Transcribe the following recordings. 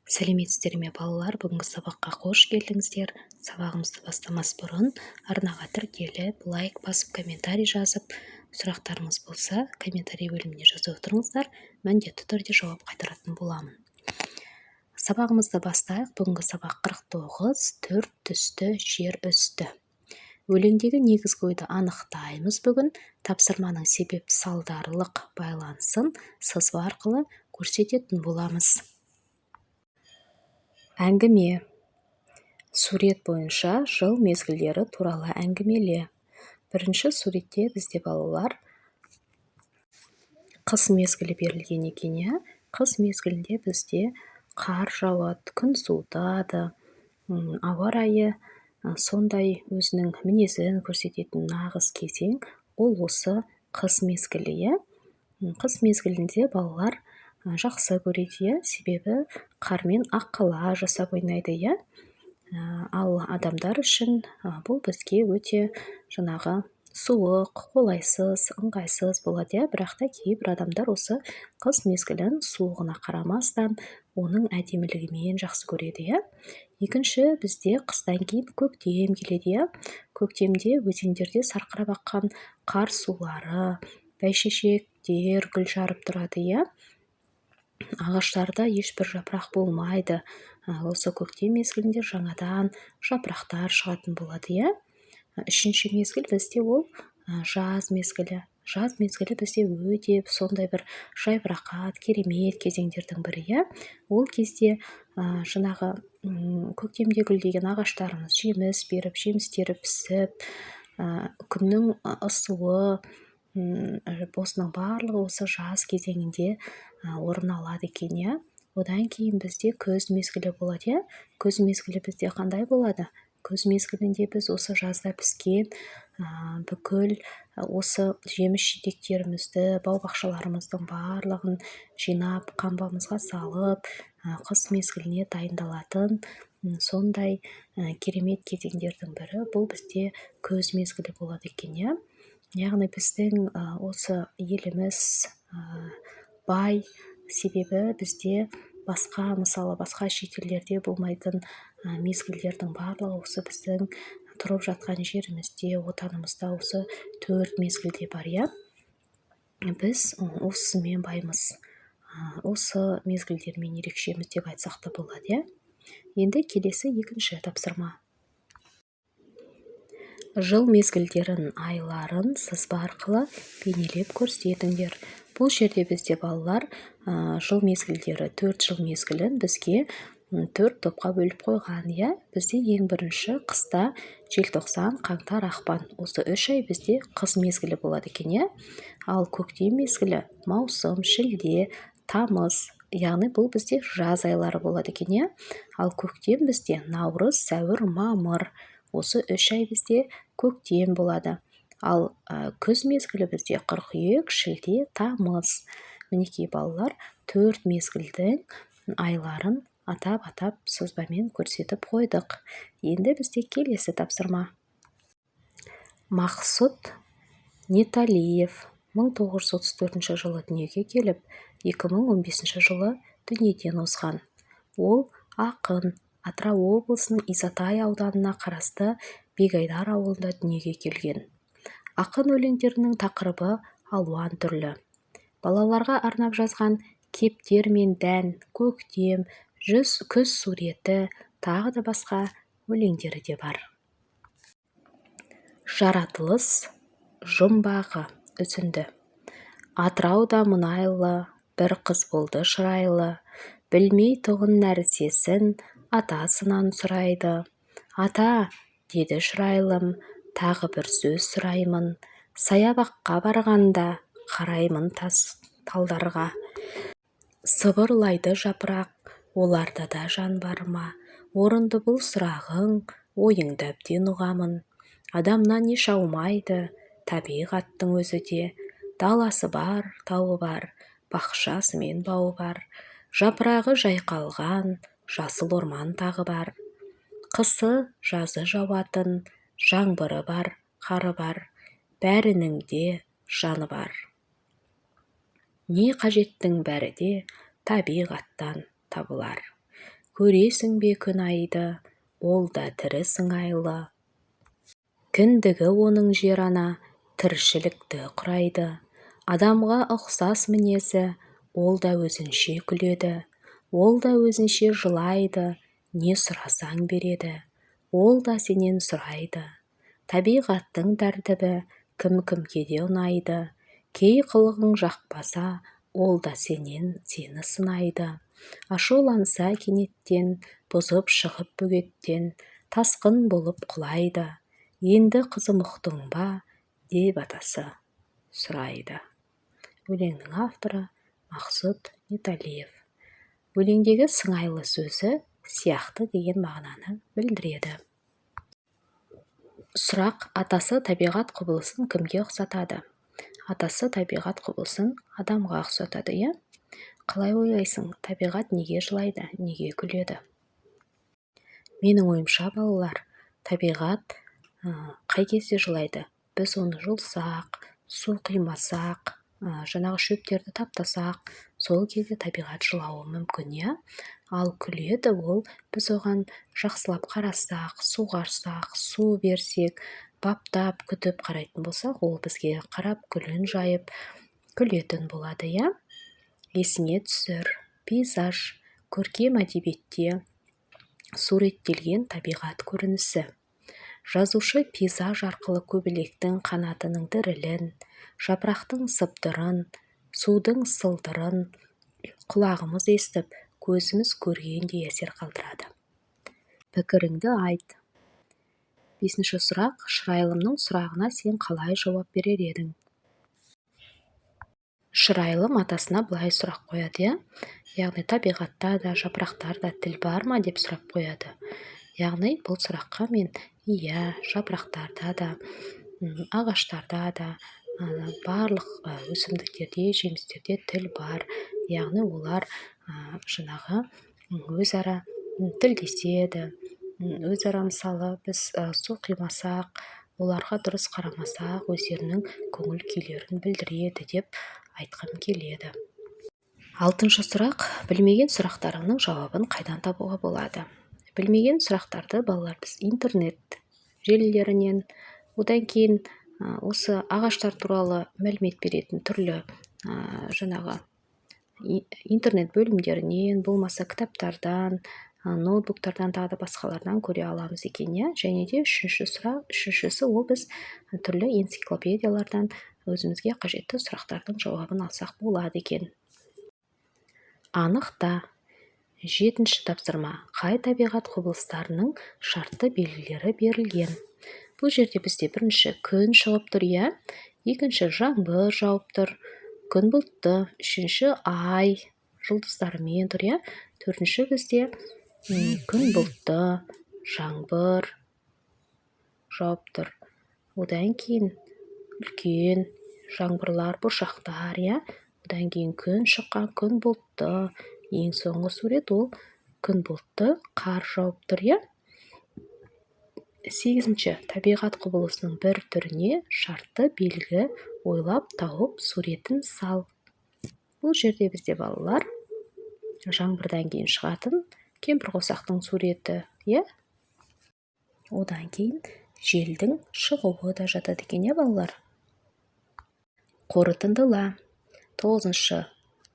Сәлеметсіздер ме балалар, бүгінгі сабаққа қош келдіңіздер. Сабағымызды бастамас бұрын арнаға тіркеліп, лайк басып, комментарий жазып, сұрақтарыңыз болса, комментарий бөліміне жазып отырыңыздар, міндетті түрде жауап қайтаратын боламын. Сабағымызды бастайық. Бүгінгі сабақ 49, төрт түсті жер үсті. Өлеңдегі негізгі ойды анықтаймыз бүгін. Тапсырманың себеп салдарлық байланысын сызба арқылы көрсететін боламыз. Әңгіме. Сурет бойынша жыл мезгілдері туралы әңгімеле. Бірінші суретте бізде балалар қыс мезгілі берілген екен. Қыс мезгілінде бізде қар жауады, күн суытады, ауа райы сондай өзінің мінезін көрсететін нағыз кезең ол осы қыс мезгілі. Қыс мезгілінде балалар жақсы көреді, себебі қармен аққала жасап ойнайды. Ал адамдар үшін бұл бізге өте суық, қолайсыз, ыңғайсыз болады. Бірақ та кейбір адамдар осы қыс мезгілін суығына қарамастан оның әдемілігімен жақсы көреді. Екінші, бізде қыстан кейін көктем келеді. Көктемде өзендерде сарқырап аққан қар сулары, бәйшешектер гүл жарып тұрады. Ағаштарда ешбір жапырақ болмайды. Осы көктем мезгілінде жаңадан жапырақтар шығатын болады. Үшінші мезгіл бізде ол жаз мезгілі. Жаз мезгілі бізде өте сондай бір жайбарақат, керемет кезеңдердің бірі. Ол кезде көктемде гүлдеген ағаштарымыз жеміс беріп, жемістері пісіп, күннің ысуы, осының барлығы осы жаз кезеңінде орын алады екен. Одан кейін бізде күз мезгілі болады. Күз мезгілі бізде қандай болады? Күз мезгілінде біз осы жазда піскен бүкіл осы жеміс жидектерімізді, бау-бақшаларымыздың барлығын жинап, қамбамызға салып, қыс мезгіліне дайындалатын сондай керемет кезеңдердің бірі бұл бізде күз мезгілі болады екен. Яғни біздің осы еліміз бай, себебі бізде басқа шетелдерде болмайтын мезгілдердің барлығы осы біздің тұрып жатқан жерімізде, отанымызда осы 4 мезгілде бар. Біз осымен баймыз, осы мезгілдермен ерекшеміз деп айтсақ та болады. Енді келесі екінші тапсырма. Жыл мезгілдерін, айларын сызба арқылы бейнелеп көрсетіңдер. Бұл жерде бізде балалар жыл мезгілдері, 4 жыл мезгілін бізге 4 топқа бөліп қойған. Бізде ең бірінші қыста желтоқсан, қаңтар, ақпан. Осы 3 ай бізде қыс мезгілі болады екен. Ал көктем мезгілі маусым, шілде, тамыз. Яғни бұл бізде жаз айлары болады екен. Ал көктем бізде наурыз, сәуір, мамыр. Осы 3 ай бізде көктем болады. Ал күз мезгілі бізде қыркүйек, шілде, тамыз. Мінекей балалар 4 мезгілдің айларын атап сызбамен көрсетіп қойдық. Енді бізде келесі тапсырма. Мақсұт Неталиев 1934 жылы дүниеге келіп, 2015 жылы дүниеден озған. Ол ақын, Атырау облысының Исатай ауданына қарасты Бегайдар ауылында дүниеге келген. Ақын өлеңдерінің тақырыбы алуан түрлі. Балаларға арнап жазған кептер мен дән, көктем, күз суреті, тағы да басқа өлеңдері де бар. Жаратылыс жұмбағы үзінді. Атырауда мұнайлы, бір қыз болды шырайлы, білмей тұғын нәрсесін атасынан сұрайды. Ата, деді шырайлым, тағы бір сөз сұраймын. Саябаққа барғанда қараймын талдарға. Сыбырлайды жапырақ, оларда да жан бар ма? Орынды бұл сұрағың, ойыңды әбден ұғамын. Адамнан еш аумайды, табиғаттың өзі де. Даласы бар, тауы бар, бақшасы мен бауы бар. Жапырағы жайқалған, жасыл орман тағы бар. Қысы, жазы жауатын, жаңбыры бар, қары бар. Бәрінің де жаны бар. Не қажеттің бәрі де табиғаттан табылар. Көресің бе күн айды, ол да тірі сыңайлы. Кіндігі оның жер ана, тіршілікті құрайды. Адамға ұқсас мінезі, ол да өзінше күледі. Ол да өзінше жылайды, не сұрасаң береді. Ол да сенен сұрайды. Табиғаттың тәртібі кім-кімге де ұнайды. Кей қылығың жақпаса, ол да сені сынайды. Ашуланса кенеттен, бұзып шығып бөгеттен, тасқын болып құлайды. Енді қызым ұқтың ба, деп атасы сұрайды. Өлеңнің авторы Мақсұт Неталиев. Өлеңдегі сыңайлы сөзі сияқты деген мағынаны білдіреді. Сұрақ: атасы табиғат құбылысын кімге ұқсатады? Атасы табиғат құбылысын адамға ұқсатады, иә? Қалай ойлайсың, табиғат неге жылайды, неге күледі? Менің ойымша, балалар, табиғат қай кезде жылайды? Біз оны жұлсақ, су құймасақ, жаңағы шөптерді таптасақ, сол кезде табиғат жылауы мүмкін, иә? Ал күледі ол, біз оған жақсылап қарасақ, суғарсақ, су берсек, баптап, күтіп қарайтын болсақ, ол бізге қарап күлін жайып күлетін болады, иә? Есіңе түсір, пейзаж, көркем әдебиетте суреттелген табиғат көрінісі. Жазушы пейзаж арқылы көбелектің қанатының дірілін, жапырақтың сыбдырын, судың сылдырын құлағымыз естіп, көзіміз көргендей әсер қалдырады. Пікіріңді айт. 5-ші сұрақ: Шырайлымның сұрағына сен қалай жауап берер едің? Шырайлым атасына былай сұрақ қояды, яғни табиғатта да, жапырақтарда тіл бар ма деп сұрап қояды. Яғни бұл сұраққа мен иә, жапырақтарда да, ағаштарда да, барлық өсімдіктерде, жемістерде тіл бар. Яғни олар жаңағы өзара тілдеседі. Өзара мысалы біз су құймасақ, оларға дұрыс қарамасақ, өздерінің көңіл күйлерін білдіреді деп айтқым келеді. 6-шы сұрақ: білмеген сұрақтарыңның жауабын қайдан табуға болады? Білмеген сұрақтарды балалар біз интернет желілерінен, одан кейін осы ағаштар туралы мәлімет беретін түрлі жаңағы интернет бөлімдерінен, болмаса кітаптардан, ноутбуктардан, тағы да басқалардан көре аламыз екен, иә? Және де үшіншісі ол біз түрлі энциклопедиялардан өзімізге қажетті сұрақтардың жауабын алсақ болады екен. Анықта. 7-ші тапсырма: қай табиғат құбылыстарының шартты белгілері берілген? Бұл жерде бізде бірінші күн шығып тұр, иә? Екінші жаңбыр жауып тұр, күн бұлтты. Үшінші ай жұлдыздарымен тұр, иә? Төртінші бізде күн бұлтты, жаңбыр жауып тұр. Одан кейін үлкен жаңбырлар, бұршақтар, иә? Одан кейін күн шыққан, күн бұлтты. Ең соңғы сурет ол күн бұлтты, қар жауып тұр, иә? 8-ші табиғат құбылысының бір түріне шартты белгі ойлап тауып суретін сал. Бұл жерде бізде балалар жаңбырдан кейін шығатын кемпір қосақтың суреті, иә? Одан кейін желдің шығуы да жатады екен, иә, балалар? Қорытындыла. 9-шы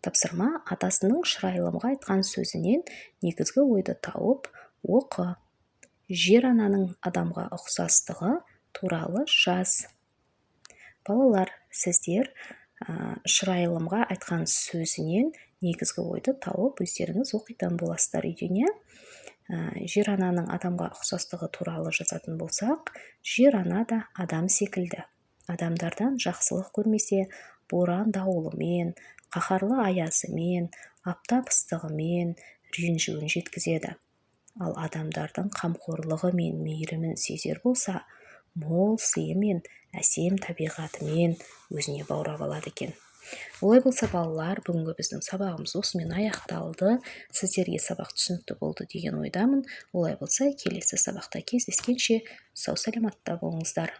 тапсырма: атасының Шырайлымға айтқан сөзінен негізгі ойды тауып оқы. Жер ананың адамға ұқсастығы туралы жаз. Балалар, сіздер Шырайлымға айтқан сөзінен негізгі ойды тауып өздеріңіз оқитын боласыздар үйден, иә? Жер ананың адамға ұқсастығы туралы жазатын болсақ, жер ана да адам секілді. Адамдардан жақсылық көрмесе, боран дауылымен, қаһарлы аязымен, аптап ыстығымен ренжуін жеткізеді. Ал адамдардың қамқорлығы мен мейірімін сезер болса, мол сыйымен, әсем табиғатымен өзіне баурап алады екен. Олай болса, балалар, бүгінгі біздің сабағымыз осымен аяқталды. Сіздерге сабақ түсінікті болды деген ойдамын. Олай болса, келесі сабақта кездескенше сау саламатта болыңыздар.